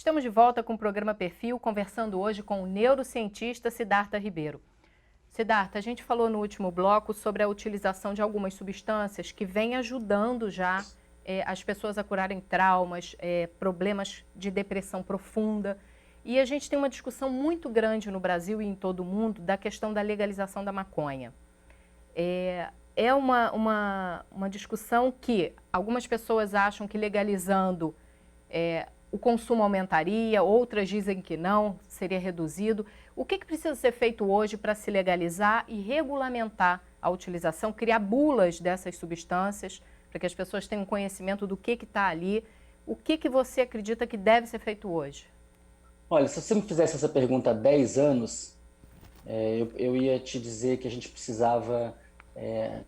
Estamos de volta com o programa Perfil, conversando hoje com o neurocientista Siddhartha Ribeiro. Siddhartha, a gente falou no último bloco sobre a utilização de algumas substâncias que vêm ajudando já as pessoas a curarem traumas, problemas de depressão profunda. E a gente tem uma discussão muito grande no Brasil e em todo o mundo da questão da legalização da maconha. É uma discussão que algumas pessoas acham que legalizando o consumo aumentaria, outras dizem que não, seria reduzido. O que precisa ser feito hoje para se legalizar e regulamentar a utilização, criar bulas dessas substâncias, para que as pessoas tenham conhecimento do que está ali? O que você acredita que deve ser feito hoje? Olha, se você me fizesse essa pergunta há 10 anos, eu ia te dizer que a gente precisava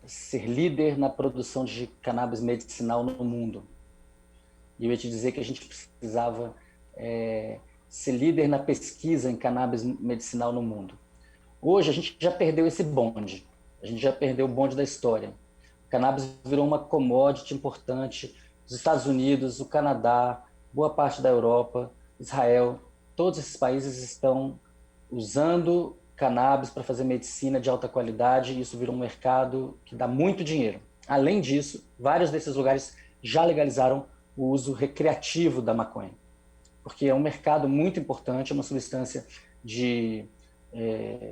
ser líder na produção de cannabis medicinal no mundo. E eu ia te dizer que a gente precisava ser líder na pesquisa em cannabis medicinal no mundo. Hoje a gente já perdeu esse bonde. A gente já perdeu o bonde da história. O cannabis virou uma commodity importante. Os Estados Unidos, o Canadá, boa parte da Europa, Israel, todos esses países estão usando cannabis para fazer medicina de alta qualidade e isso virou um mercado que dá muito dinheiro. Além disso, vários desses lugares já legalizaram o uso recreativo da maconha, porque é um mercado muito importante, é uma substância de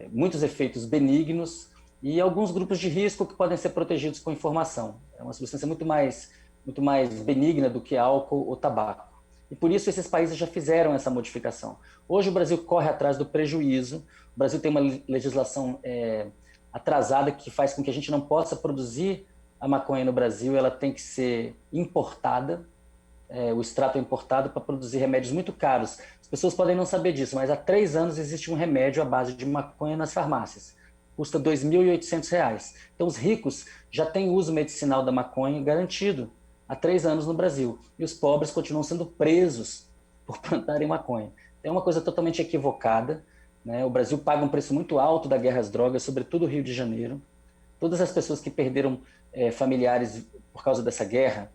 muitos efeitos benignos e alguns grupos de risco que podem ser protegidos com informação. É uma substância muito mais benigna do que álcool ou tabaco. E por isso esses países já fizeram essa modificação. Hoje o Brasil corre atrás do prejuízo, o Brasil tem uma legislação atrasada que faz com que a gente não possa produzir a maconha no Brasil, ela tem que ser importada, o extrato é importado para produzir remédios muito caros. As pessoas podem não saber disso, mas há 3 anos existe um remédio à base de maconha nas farmácias. Custa R$ 2.800. Então os ricos já têm uso medicinal da maconha garantido há 3 anos no Brasil. E os pobres continuam sendo presos por plantarem maconha. É uma coisa totalmente equivocada, né? O Brasil paga um preço muito alto da guerra às drogas, sobretudo o Rio de Janeiro. Todas as pessoas que perderam familiares por causa dessa guerra,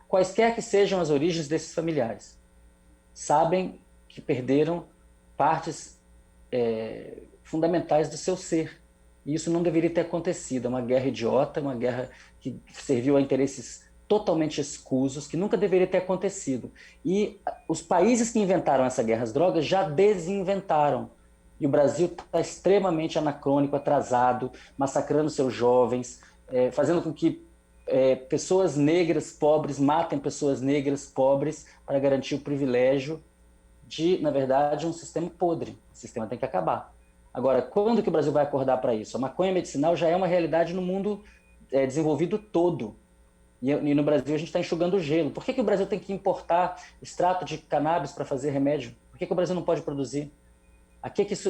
quaisquer que sejam as origens desses familiares, sabem que perderam partes fundamentais do seu ser. E isso não deveria ter acontecido. É uma guerra idiota, uma guerra que serviu a interesses totalmente escusos, que nunca deveria ter acontecido. E os países que inventaram essa guerra às drogas já desinventaram. E o Brasil está extremamente anacrônico, atrasado, massacrando seus jovens, fazendo com que pessoas negras pobres matem pessoas negras pobres para garantir o privilégio de, na verdade, um sistema podre. O sistema tem que acabar. Agora, quando que o Brasil vai acordar para isso? A maconha medicinal já é uma realidade no mundo desenvolvido todo. E no Brasil a gente está enxugando o gelo. Por que o Brasil tem que importar extrato de cannabis para fazer remédio? Por que o Brasil não pode produzir?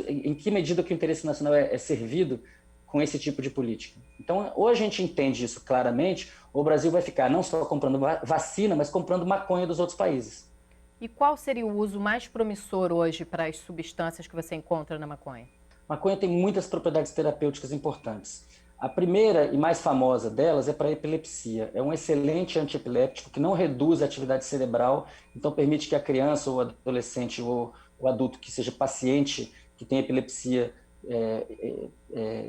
Em que medida que o interesse nacional é servido com esse tipo de política? Então, ou a gente entende isso claramente, ou o Brasil vai ficar não só comprando vacina, mas comprando maconha dos outros países. E qual seria o uso mais promissor hoje para as substâncias que você encontra na maconha? Maconha tem muitas propriedades terapêuticas importantes. A primeira e mais famosa delas é para epilepsia. É um excelente antiepiléptico que não reduz a atividade cerebral, então permite que a criança ou adolescente ou o adulto que seja paciente, que tem epilepsia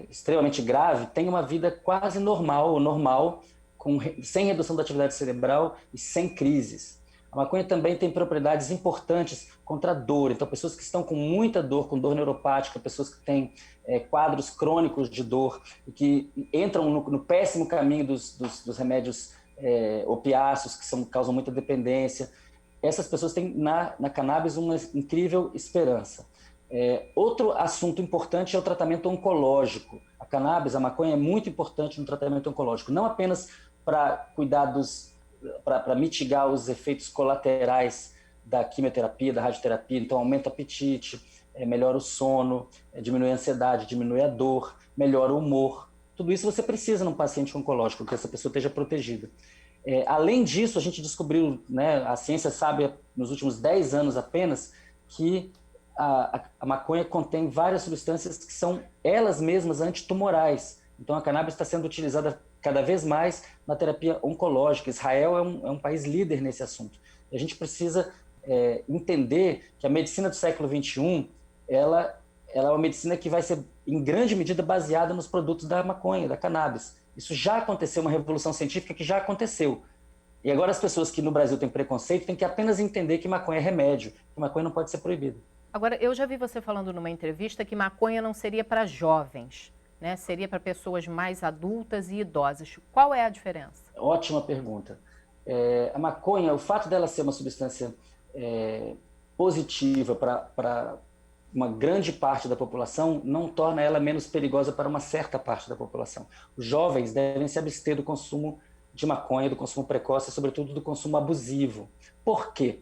extremamente grave, tenha uma vida quase normal, sem redução da atividade cerebral e sem crises. A maconha também tem propriedades importantes contra a dor. Então, pessoas que estão com muita dor, com dor neuropática, pessoas que têm quadros crônicos de dor e que entram no péssimo caminho dos remédios opiáceos, que causam muita dependência, essas pessoas têm na cannabis uma incrível esperança. Outro assunto importante é o tratamento oncológico. A cannabis, a maconha, é muito importante no tratamento oncológico, não apenas para cuidar para mitigar os efeitos colaterais da quimioterapia, da radioterapia, então aumenta o apetite, melhora o sono, diminui a ansiedade, diminui a dor, melhora o humor. Tudo isso você precisa num paciente oncológico, que essa pessoa esteja protegida. Além disso, a gente descobriu, né, a ciência sabe nos últimos 10 anos apenas, que a maconha contém várias substâncias que são elas mesmas antitumorais. Então a cannabis está sendo utilizada cada vez mais na terapia oncológica. Israel é um país líder nesse assunto. A gente precisa entender que a medicina do século XXI, ela é uma medicina que vai ser, em grande medida, baseada nos produtos da maconha, da cannabis. Isso já aconteceu, uma revolução científica que já aconteceu. E agora as pessoas que no Brasil têm preconceito têm que apenas entender que maconha é remédio, que maconha não pode ser proibida. Agora, eu já vi você falando numa entrevista que maconha não seria para jovens, né? Seria para pessoas mais adultas e idosas. Qual é a diferença? Ótima pergunta. A maconha, o fato dela ser uma substância positiva para uma grande parte da população não torna ela menos perigosa para uma certa parte da população. Os jovens devem se abster do consumo de maconha, do consumo precoce, e sobretudo do consumo abusivo. Por quê?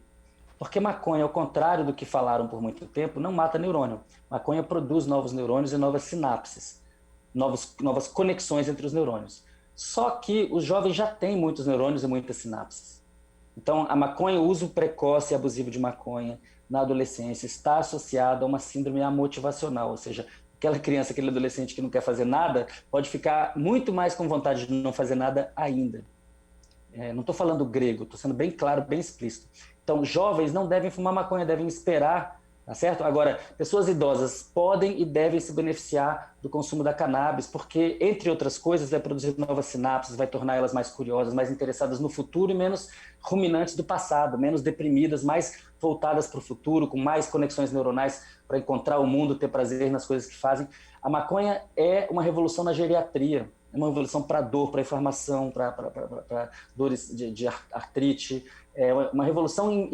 Porque maconha, ao contrário do que falaram por muito tempo, não mata neurônio. Maconha produz novos neurônios e novas sinapses, novas conexões entre os neurônios. Só que os jovens já têm muitos neurônios e muitas sinapses. Então, a maconha, o uso precoce e abusivo de maconha na adolescência está associado a uma síndrome amotivacional, ou seja, aquela criança, aquele adolescente que não quer fazer nada, pode ficar muito mais com vontade de não fazer nada ainda. Não estou falando grego, estou sendo bem claro, bem explícito. Então, jovens não devem fumar maconha, devem esperar, tá certo? Agora, pessoas idosas podem e devem se beneficiar do consumo da cannabis, porque, entre outras coisas, vai produzir novas sinapses, vai tornar elas mais curiosas, mais interessadas no futuro e menos ruminantes do passado, menos deprimidas, mais voltadas para o futuro, com mais conexões neuronais para encontrar o mundo, ter prazer nas coisas que fazem. A maconha é uma revolução na geriatria, é uma revolução para dor, para inflamação, para dores de artrite, é uma revolução,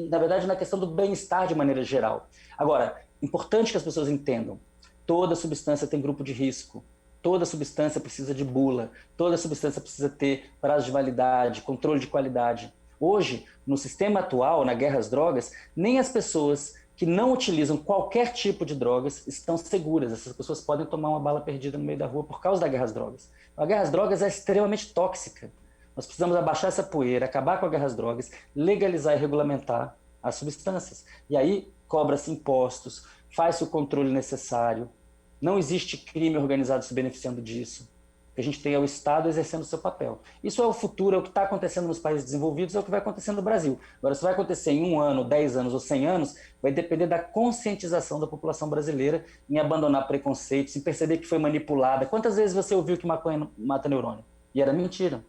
na verdade, na questão do bem-estar de maneira geral. Agora, importante que as pessoas entendam, toda substância tem grupo de risco, toda substância precisa de bula, toda substância precisa ter prazo de validade, controle de qualidade. Hoje, no sistema atual, na guerra às drogas, nem as pessoas que não utilizam qualquer tipo de drogas estão seguras. Essas pessoas podem tomar uma bala perdida no meio da rua por causa da guerra às drogas. A guerra às drogas é extremamente tóxica. Nós precisamos abaixar essa poeira, acabar com a guerra às drogas, legalizar e regulamentar as substâncias. E aí cobra-se impostos, faz-se o controle necessário. Não existe crime organizado se beneficiando disso. O que a gente tem é o Estado exercendo o seu papel. Isso é o futuro, é o que está acontecendo nos países desenvolvidos, é o que vai acontecer no Brasil. Agora, se vai acontecer em 1 ano, 10 anos ou 100 anos, vai depender da conscientização da população brasileira em abandonar preconceitos, em perceber que foi manipulada. Quantas vezes você ouviu que maconha mata neurônio? E era mentira.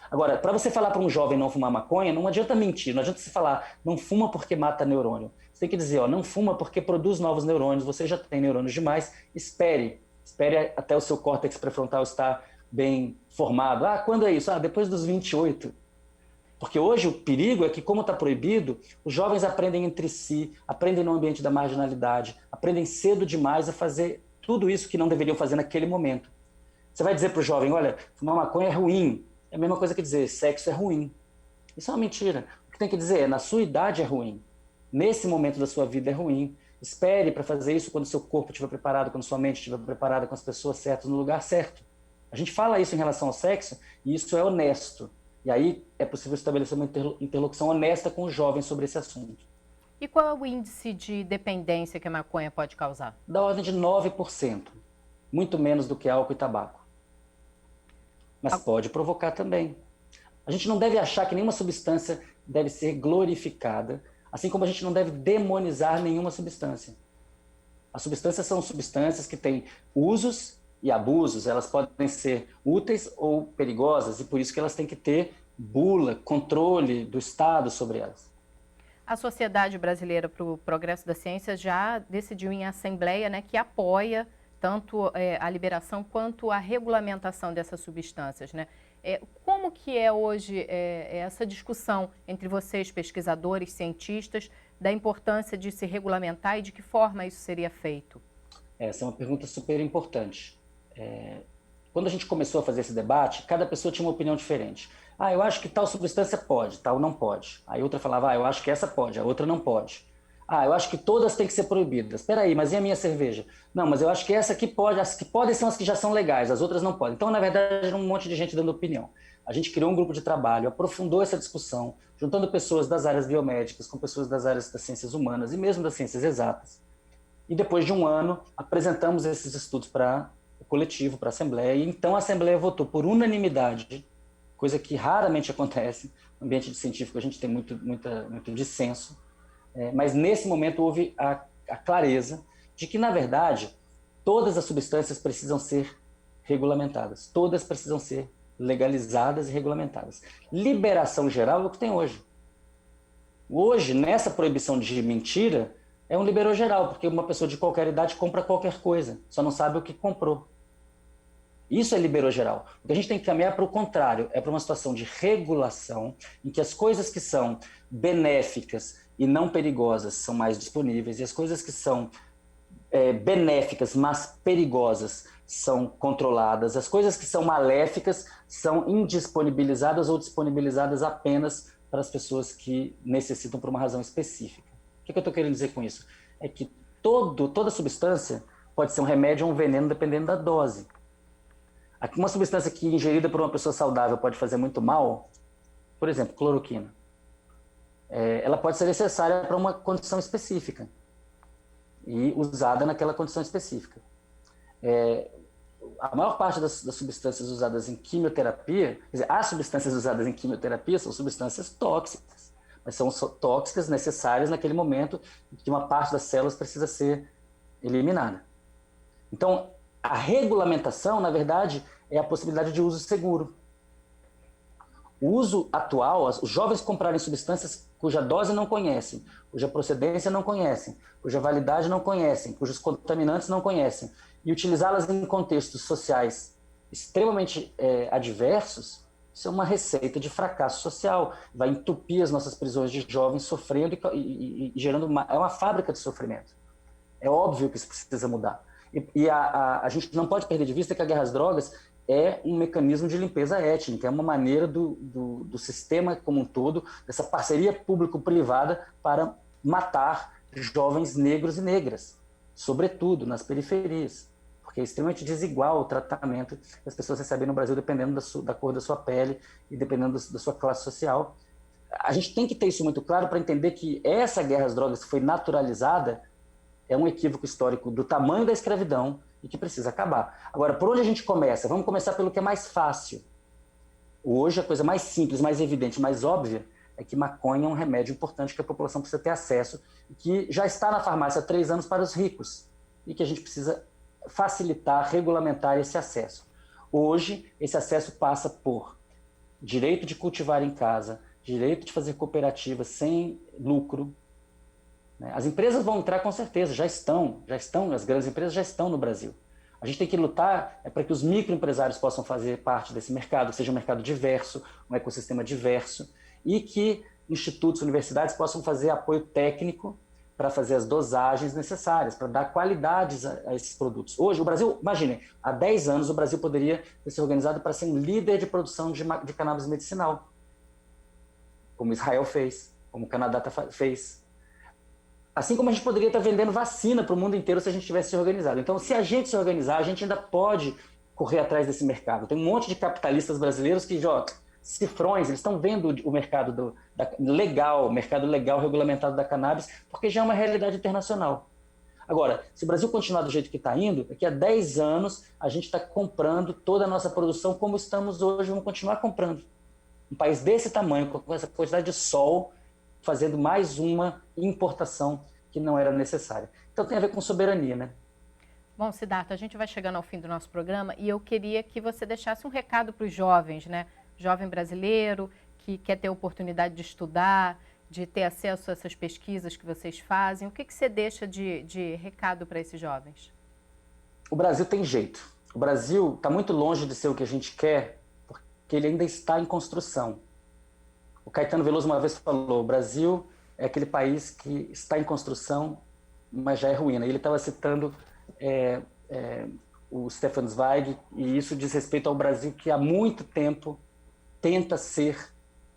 Agora, para você falar para um jovem não fumar maconha, não adianta mentir, não adianta você falar não fuma porque mata neurônio. Você tem que dizer, não fuma porque produz novos neurônios, você já tem neurônios demais, espere até o seu córtex pré-frontal estar bem formado. Quando é isso? Depois dos 28. Porque hoje o perigo é que, como está proibido, os jovens aprendem entre si, aprendem no ambiente da marginalidade, aprendem cedo demais a fazer tudo isso que não deveriam fazer naquele momento. Você vai dizer para o jovem, olha, fumar maconha é ruim. É a mesma coisa que dizer, sexo é ruim. Isso é uma mentira. O que tem que dizer é, na sua idade é ruim. Nesse momento da sua vida é ruim. Espere para fazer isso quando seu corpo estiver preparado, quando sua mente estiver preparada, com as pessoas certas, no lugar certo. A gente fala isso em relação ao sexo e isso é honesto. E aí é possível estabelecer uma interlocução honesta com os jovens sobre esse assunto. E qual é o índice de dependência que a maconha pode causar? Da ordem de 9%. Muito menos do que álcool e tabaco. Mas pode provocar também. A gente não deve achar que nenhuma substância deve ser glorificada, assim como a gente não deve demonizar nenhuma substância. As substâncias são substâncias que têm usos e abusos, elas podem ser úteis ou perigosas, e por isso que elas têm que ter bula, controle do Estado sobre elas. A Sociedade Brasileira para o Progresso da Ciência já decidiu em assembleia, né, que apoia tanto a liberação quanto a regulamentação dessas substâncias, né? Como que é hoje essa discussão entre vocês, pesquisadores, cientistas, da importância de se regulamentar e de que forma isso seria feito? Essa é uma pergunta super importante. Quando a gente começou a fazer esse debate, cada pessoa tinha uma opinião diferente. Eu acho que tal substância pode, tal não pode. Aí outra falava, eu acho que essa pode, a outra não pode. Eu acho que todas têm que ser proibidas. Espera aí, mas e a minha cerveja? Não, mas eu acho que essa aqui pode, as que podem são as que já são legais, as outras não podem. Então, na verdade, era um monte de gente dando opinião. A gente criou um grupo de trabalho, aprofundou essa discussão, juntando pessoas das áreas biomédicas com pessoas das áreas das ciências humanas e mesmo das ciências exatas. E depois de 1 ano, apresentamos esses estudos para o coletivo, para a Assembleia, e então a Assembleia votou por unanimidade, coisa que raramente acontece. No ambiente científico a gente tem muito dissenso, mas nesse momento houve a clareza de que, na verdade, todas as substâncias precisam ser regulamentadas, todas precisam ser legalizadas e regulamentadas. Liberação geral é o que tem hoje. Hoje, nessa proibição de mentira, é um liberou geral, porque uma pessoa de qualquer idade compra qualquer coisa, só não sabe o que comprou. Isso é liberou geral. O que a gente tem que caminhar para o contrário, é para uma situação de regulação, em que as coisas que são benéficas e não perigosas são mais disponíveis, e as coisas que são benéficas, mas perigosas, são controladas. As coisas que são maléficas são indisponibilizadas ou disponibilizadas apenas para as pessoas que necessitam por uma razão específica. O que eu estou querendo dizer com isso? É que toda substância pode ser um remédio ou um veneno dependendo da dose. Uma substância que ingerida por uma pessoa saudável pode fazer muito mal, por exemplo, cloroquina, ela pode ser necessária para uma condição específica e usada naquela condição específica. A maior parte das substâncias usadas em quimioterapia, quer dizer, as substâncias usadas em quimioterapia são substâncias tóxicas, mas são tóxicas necessárias naquele momento em que uma parte das células precisa ser eliminada. Então, a regulamentação, na verdade, é a possibilidade de uso seguro. O uso atual, os jovens comprarem substâncias cuja dose não conhecem, cuja procedência não conhecem, cuja validade não conhecem, cujos contaminantes não conhecem, e utilizá-las em contextos sociais extremamente adversos, isso é uma receita de fracasso social. Vai entupir as nossas prisões de jovens sofrendo e gerando é uma fábrica de sofrimento. É óbvio que isso precisa mudar. E a gente não pode perder de vista que a guerra às drogas é um mecanismo de limpeza étnica, é uma maneira do sistema como um todo, dessa parceria público-privada para matar jovens negros e negras, sobretudo nas periferias, porque é extremamente desigual o tratamento que as pessoas recebem no Brasil dependendo da cor da sua pele e dependendo da sua classe social. A gente tem que ter isso muito claro para entender que essa guerra às drogas que foi naturalizada é um equívoco histórico do tamanho da escravidão e que precisa acabar. Agora, por onde a gente começa? Vamos começar pelo que é mais fácil. Hoje, a coisa mais simples, mais evidente, mais óbvia é que maconha é um remédio importante que a população precisa ter acesso e que já está na farmácia há 3 anos para os ricos e que a gente precisa facilitar, regulamentar esse acesso. Hoje, esse acesso passa por direito de cultivar em casa, direito de fazer cooperativa sem lucro. As empresas vão entrar com certeza, já estão, as grandes empresas já estão no Brasil. A gente tem que lutar para que os microempresários possam fazer parte desse mercado, que seja um mercado diverso, um ecossistema diverso, e que institutos, universidades possam fazer apoio técnico para fazer as dosagens necessárias, para dar qualidades a esses produtos. Hoje, o Brasil, imaginem, há 10 anos o Brasil poderia ter se organizado para ser um líder de produção de cannabis medicinal, como Israel fez, como o Canadá fez. Assim como a gente poderia estar vendendo vacina para o mundo inteiro se a gente tivesse se organizado. Então, se a gente se organizar, a gente ainda pode correr atrás desse mercado. Tem um monte de capitalistas brasileiros que, cifrões, eles estão vendo o mercado mercado legal regulamentado da cannabis, porque já é uma realidade internacional. Agora, se o Brasil continuar do jeito que está indo, daqui a 10 anos a gente está comprando toda a nossa produção como estamos hoje, vamos continuar comprando. Um país desse tamanho, com essa quantidade de sol, fazendo mais uma importação que não era necessária. Então tem a ver com soberania, né? Bom, Siddhartha, a gente vai chegando ao fim do nosso programa e eu queria que você deixasse um recado para os jovens, né? Jovem brasileiro que quer ter oportunidade de estudar, de ter acesso a essas pesquisas que vocês fazem. O que você deixa de recado para esses jovens? O Brasil tem jeito. O Brasil está muito longe de ser o que a gente quer, porque ele ainda está em construção. O Caetano Veloso uma vez falou, o Brasil é aquele país que está em construção, mas já é ruína. Ele estava citando o Stefan Zweig, e isso diz respeito ao Brasil que há muito tempo tenta ser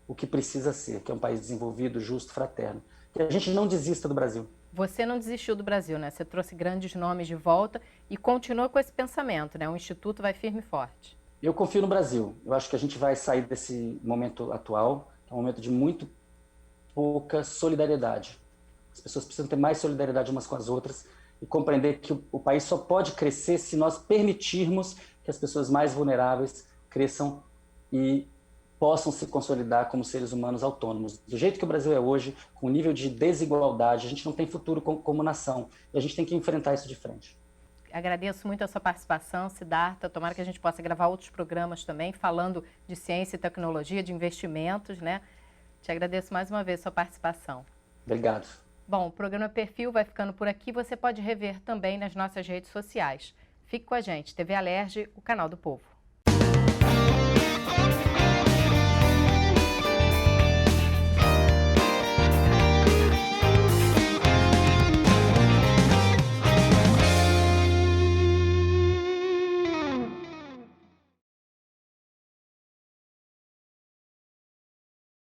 o que precisa ser, que é um país desenvolvido, justo, fraterno. Que a gente não desista do Brasil. Você não desistiu do Brasil, né? Você trouxe grandes nomes de volta e continua com esse pensamento, né? O Instituto vai firme e forte. Eu confio no Brasil. Eu acho que a gente vai sair desse momento atual, é um momento de muito pouca solidariedade. As pessoas precisam ter mais solidariedade umas com as outras e compreender que o país só pode crescer se nós permitirmos que as pessoas mais vulneráveis cresçam e possam se consolidar como seres humanos autônomos. Do jeito que o Brasil é hoje, com o nível de desigualdade, a gente não tem futuro como nação. E a gente tem que enfrentar isso de frente. Agradeço muito a sua participação, Siddhartha. Tomara que a gente possa gravar outros programas também, falando de ciência e tecnologia, de investimentos, né? Te agradeço mais uma vez a sua participação. Obrigado. Bom, o programa Perfil vai ficando por aqui. Você pode rever também nas nossas redes sociais. Fique com a gente, TV Alerj, o canal do povo.